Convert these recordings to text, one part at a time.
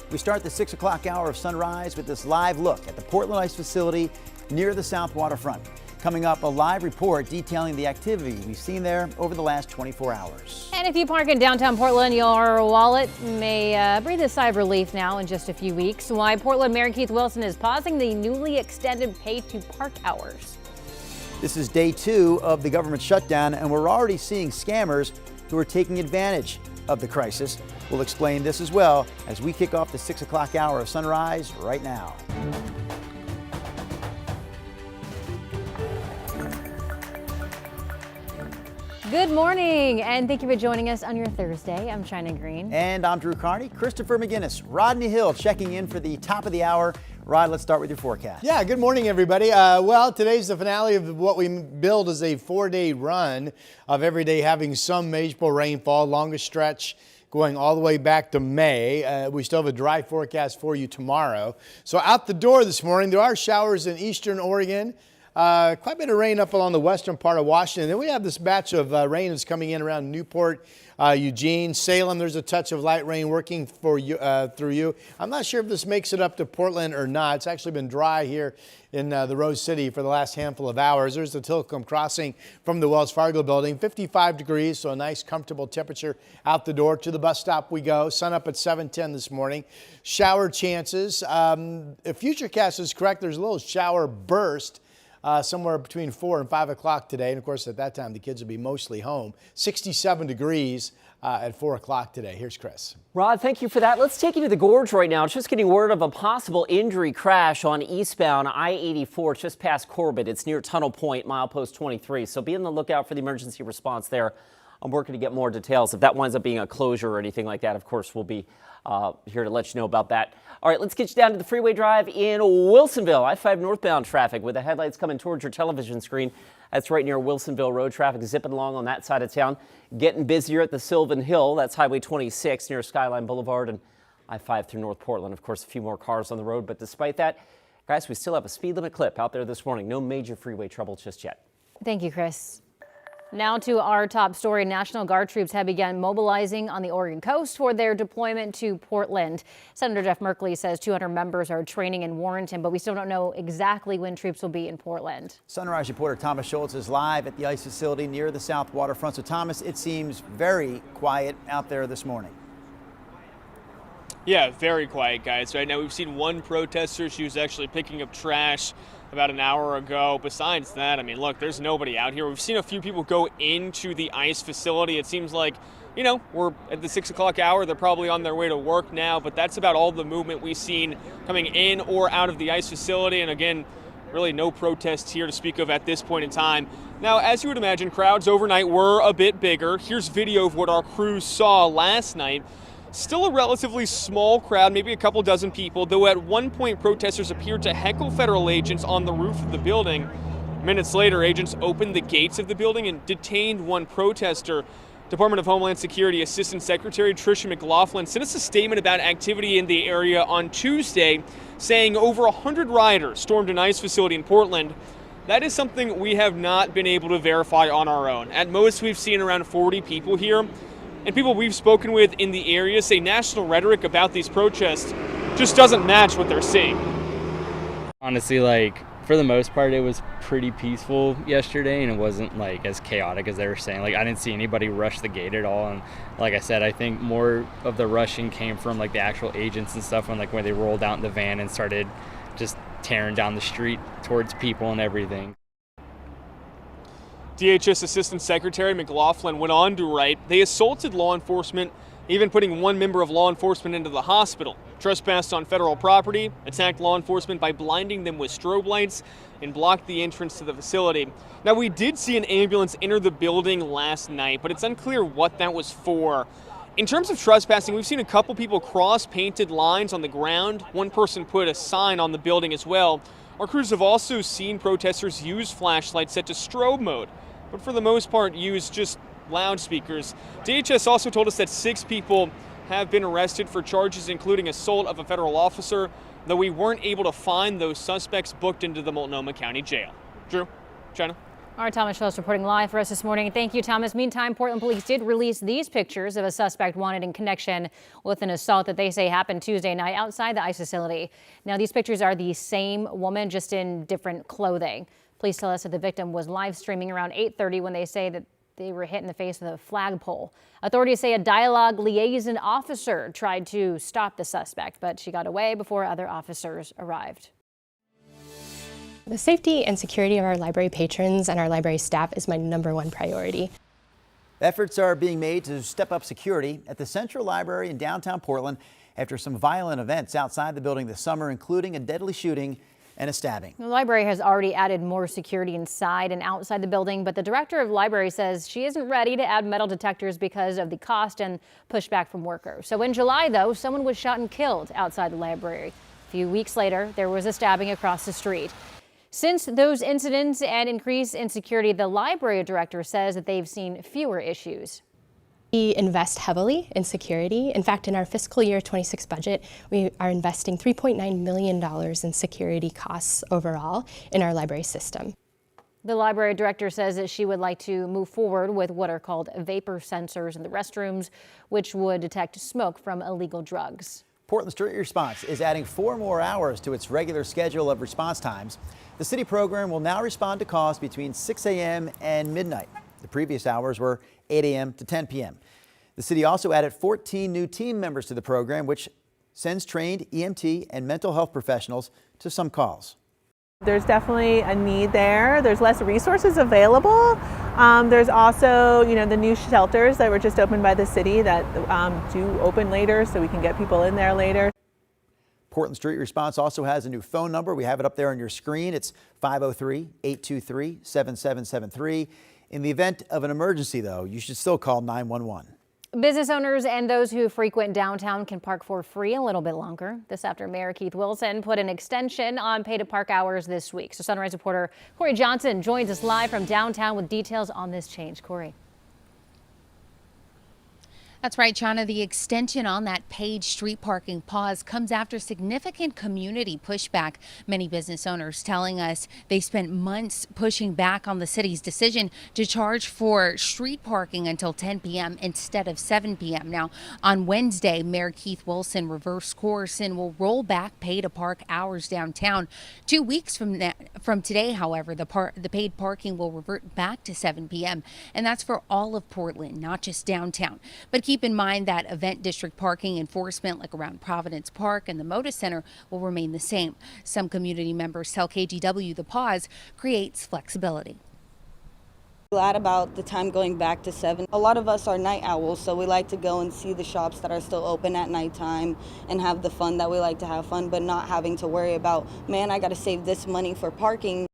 We start the 6 o'clock hour of Sunrise with this live look at the Portland Ice facility near the South Waterfront. Coming up, a live report detailing the activity we've seen there over the last 24 hours. And if you park in downtown Portland, your wallet may breathe a sigh of relief now in just a few weeks. Why Portland Mayor Keith Wilson is pausing the newly extended pay to park hours. This is day 2 of the government shutdown, and we're already seeing scammers who are taking advantage of the crisis. We'll explain this as well as we kick off the 6 o'clock hour of Sunrise right now. Good morning, and thank you for joining us on your Thursday. I'm China Green. And I'm Drew Carney. Christopher McGinnis, Rodney Hill checking in for the top of the hour. Rod, let's start with your forecast. Yeah, good morning, everybody. Well, today's the finale of what we billed as a 4-day run of every day having some measurable rainfall, longest stretch going all the way back to May. We still have a dry forecast for you tomorrow. So out the door this morning, there are showers in eastern Oregon. Quite a bit of rain up along the western part of Washington. Then we have this batch of rain that's coming in around Newport, Eugene, Salem. There's a touch of light rain working for you, through you. I'm not sure if this makes it up to Portland or not. It's actually been dry here in the Rose City for the last handful of hours. There's the Tilcomb crossing from the Wells Fargo building, 55 degrees, so a nice comfortable temperature out the door. To the bus stop we go. Sun up at 7:10 this morning. Shower chances. If Futurecast is correct, there's a little shower burst somewhere between 4 and 5 o'clock today. And of course, at that time, the kids will be mostly home. 67 degrees at 4 o'clock today. Here's Chris. Rod, thank you for that. Let's take you to the Gorge right now. Just getting word of a possible injury crash on eastbound I-84 just past Corbett. It's near Tunnel Point, milepost 23. So be on the lookout for the emergency response there. I'm working to get more details. If that winds up being a closure or anything like that, of course, we'll be here to let you know about that. All right, let's get you down to the freeway drive in Wilsonville. I-5 northbound traffic with the headlights coming towards your television screen. That's right near Wilsonville Road. Traffic zipping along on that side of town. Getting busier at the Sylvan Hill. That's Highway 26 near Skyline Boulevard and I-5 through North Portland. Of course, a few more cars on the road. But despite that, guys, we still have a speed limit clip out there this morning. No major freeway trouble just yet. Thank you, Chris. Now to our top story. National Guard troops have begun mobilizing on the Oregon coast for their deployment to Portland. Senator Jeff Merkley says 200 members are training in Warrenton, but we still don't know exactly when troops will be in Portland. Sunrise reporter Thomas Schultz is live at the ice facility near the South Waterfront. So Thomas, it seems very quiet out there this morning. Yeah, very quiet, guys. Right now we've seen one protester. She was actually picking up trash about an hour ago. Besides that, I mean, look, there's nobody out here. We've seen a few people go into the ice facility. It seems like, you know, we're at the 6 o'clock hour. They're probably on their way to work now, but that's about all the movement we've seen coming in or out of the ice facility. And again, really no protests here to speak of at this point in time. Now, as you would imagine, crowds overnight were a bit bigger. Here's video of what our crews saw last night. Still a relatively small crowd, maybe a couple dozen people, though at one point protesters appeared to heckle federal agents on the roof of the building. Minutes later, agents opened the gates of the building and detained one protester. Department of Homeland Security Assistant Secretary Tricia McLaughlin sent us a statement about activity in the area on Tuesday, saying over 100 rioters stormed an ice facility in Portland. That is something we have not been able to verify on our own. At most, we've seen around 40 people here. And people we've spoken with in the area say national rhetoric about these protests just doesn't match what they're seeing. Honestly, like, for the most part, it was pretty peaceful yesterday, and it wasn't, like, as chaotic as they were saying. Like, I didn't see anybody rush the gate at all, and like I said, I think more of the rushing came from, like, the actual agents and stuff when they rolled out in the van and started just tearing down the street towards people and everything. DHS Assistant Secretary McLaughlin went on to write, they assaulted law enforcement, even putting one member of law enforcement into the hospital, trespassed on federal property, attacked law enforcement by blinding them with strobe lights, and blocked the entrance to the facility. Now, we did see an ambulance enter the building last night, but it's unclear what that was for. In terms of trespassing, we've seen a couple people cross painted lines on the ground. One person put a sign on the building as well. Our crews have also seen protesters use flashlights set to strobe mode, but for the most part use just loudspeakers. DHS also told us that 6 people have been arrested for charges including assault of a federal officer, though we weren't able to find those suspects booked into the Multnomah County Jail. Drew, China. Our Thomas Schultz reporting live for us this morning. Thank you, Thomas. Meantime, Portland police did release these pictures of a suspect wanted in connection with an assault that they say happened Tuesday night outside the ICE facility. Now, these pictures are the same woman, just in different clothing. Police tell us that the victim was live streaming around 8:30 when they say that they were hit in the face with a flagpole. Authorities say a dialogue liaison officer tried to stop the suspect, but she got away before other officers arrived. The safety and security of our library patrons and our library staff is my #1 priority. Efforts are being made to step up security at the Central Library in downtown Portland after some violent events outside the building this summer, including a deadly shooting and a stabbing. The library has already added more security inside and outside the building, but the director of the library says she isn't ready to add metal detectors because of the cost and pushback from workers. So in July, though, someone was shot and killed outside the library. A few weeks later, there was a stabbing across the street. Since those incidents and increase in security, the library director says that they've seen fewer issues. We invest heavily in security. In fact, in our fiscal year 26 budget, we are investing $3.9 million in security costs overall in our library system. The library director says that she would like to move forward with what are called vapor sensors in the restrooms, which would detect smoke from illegal drugs. Portland Street Response is adding 4 more hours to its regular schedule of response times. The city program will now respond to calls between 6 a.m. and midnight. The previous hours were 8 a.m. to 10 p.m. The city also added 14 new team members to the program, which sends trained EMT and mental health professionals to some calls. There's definitely a need there. There's less resources available. There's also, the new shelters that were just opened by the city that do open later so we can get people in there later. Portland Street Response also has a new phone number. We have it up there on your screen. It's 503-823-7773. In the event of an emergency, though, you should still call 911. Business owners and those who frequent downtown can park for free a little bit longer. This after Mayor Keith Wilson put an extension on pay to park hours this week. So Sunrise reporter Corey Johnson joins us live from downtown with details on this change. Corey. That's right, Chana. The extension on that paid street parking pause comes after significant community pushback. Many business owners telling us they spent months pushing back on the city's decision to charge for street parking until 10 p.m. instead of 7 p.m. Now, on Wednesday, Mayor Keith Wilson reversed course and will roll back pay to park hours downtown. 2 weeks from today, however, the paid parking will revert back to 7 p.m. And that's for all of Portland, not just downtown. But keep in mind that event district parking enforcement, like around Providence Park and the Moda Center, will remain the same. Some community members tell KGW the pause creates flexibility. Glad about the time going back to 7. A lot of us are night owls, so we like to go and see the shops that are still open at nighttime and have the fun that we like to have fun, but not having to worry about, man, I got to save this money for parking.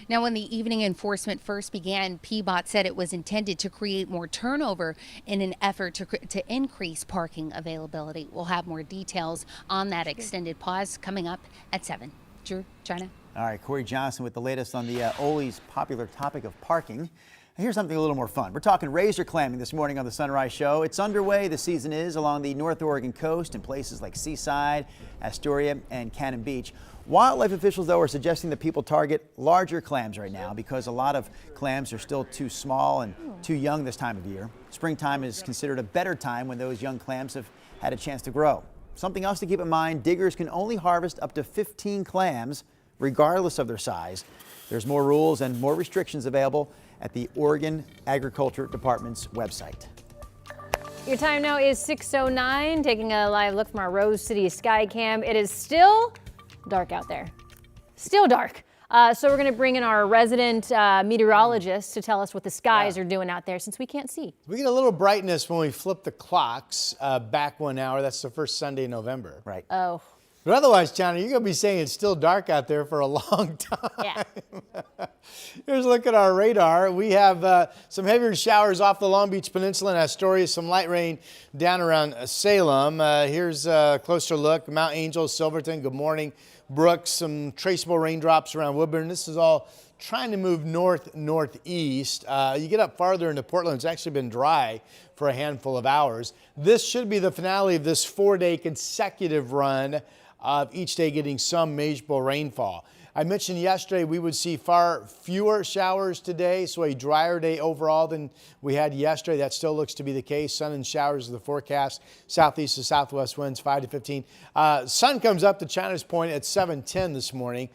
Now, when the evening enforcement first began, PBOT said it was intended to create more turnover in an effort to increase parking availability. We'll have more details on that extended pause coming up at 7. Drew, China. All right, Corey Johnson with the latest on the always popular topic of parking. Here's something a little more fun. We're talking razor clamming this morning on the Sunrise Show. It's underway. The season is along the North Oregon coast in places like Seaside, Astoria, and Cannon Beach. Wildlife officials, though, are suggesting that people target larger clams right now because a lot of clams are still too small and too young this time of year. Springtime is considered a better time when those young clams have had a chance to grow. Something else to keep in mind, diggers can only harvest up to 15 clams regardless of their size. There's more rules and more restrictions available at the Oregon Agriculture Department's website. Your time now is 6:09. Taking a live look from our Rose City sky cam. It is still dark out there. Still dark. So we're going to bring in our resident meteorologist to tell us what the skies are doing out there since we can't see. We get a little brightness when we flip the clocks back 1 hour. That's the first Sunday in November. Right. Oh. But otherwise, China, you're going to be saying it's still dark out there for a long time. Yeah. Here's a look at our radar. We have some heavier showers off the Long Beach Peninsula and Astoria, some light rain down around Salem. Here's a closer look. Mount Angel, Silverton, good morning. Brooks, some traceable raindrops around Woodburn. This is all trying to move northeast. You get up farther into Portland, it's actually been dry for a handful of hours. This should be the finale of this 4-day consecutive run of each day getting some measurable rainfall. I mentioned yesterday we would see far fewer showers today, so a drier day overall than we had yesterday. That still looks to be the case. Sun and showers is the forecast. Southeast to southwest winds 5 to 15. Sun comes up to China's Point at 7:10 this morning.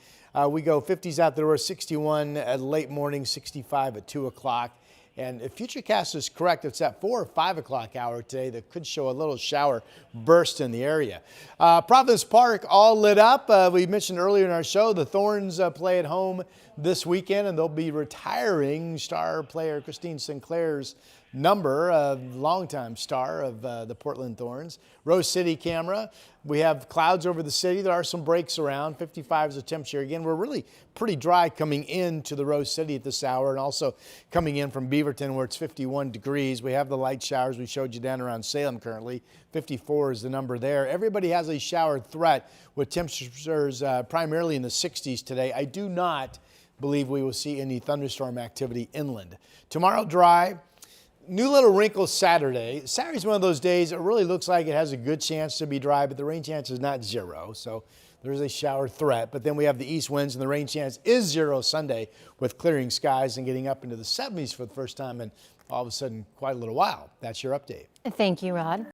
We go 50s out the door, 61 at late morning, 65 at 2 o'clock. And if Futurecast is correct, it's at 4 or 5 o'clock hour today that could show a little shower burst in the area. Providence Park all lit up. We mentioned earlier in our show the Thorns play at home this weekend, and they'll be retiring star player Christine Sinclair's number, a longtime star of the Portland Thorns. Rose City camera. We have clouds over the city. There are some breaks around. 55 is the temperature. Again, we're really pretty dry coming into the Rose City at this hour, and also coming in from Beaverton where it's 51 degrees. We have the light showers we showed you down around Salem currently. 54 is the number there. Everybody has a shower threat with temperatures primarily in the 60s today. I do not believe we will see any thunderstorm activity inland. Tomorrow dry. New little wrinkle Saturday. Saturday's one of those days it really looks like it has a good chance to be dry, but the rain chance is not 0. So there's a shower threat. But then we have the east winds, and the rain chance is 0 Sunday with clearing skies and getting up into the 70s for the first time in all of a sudden quite a little while. That's your update. Thank you, Rod.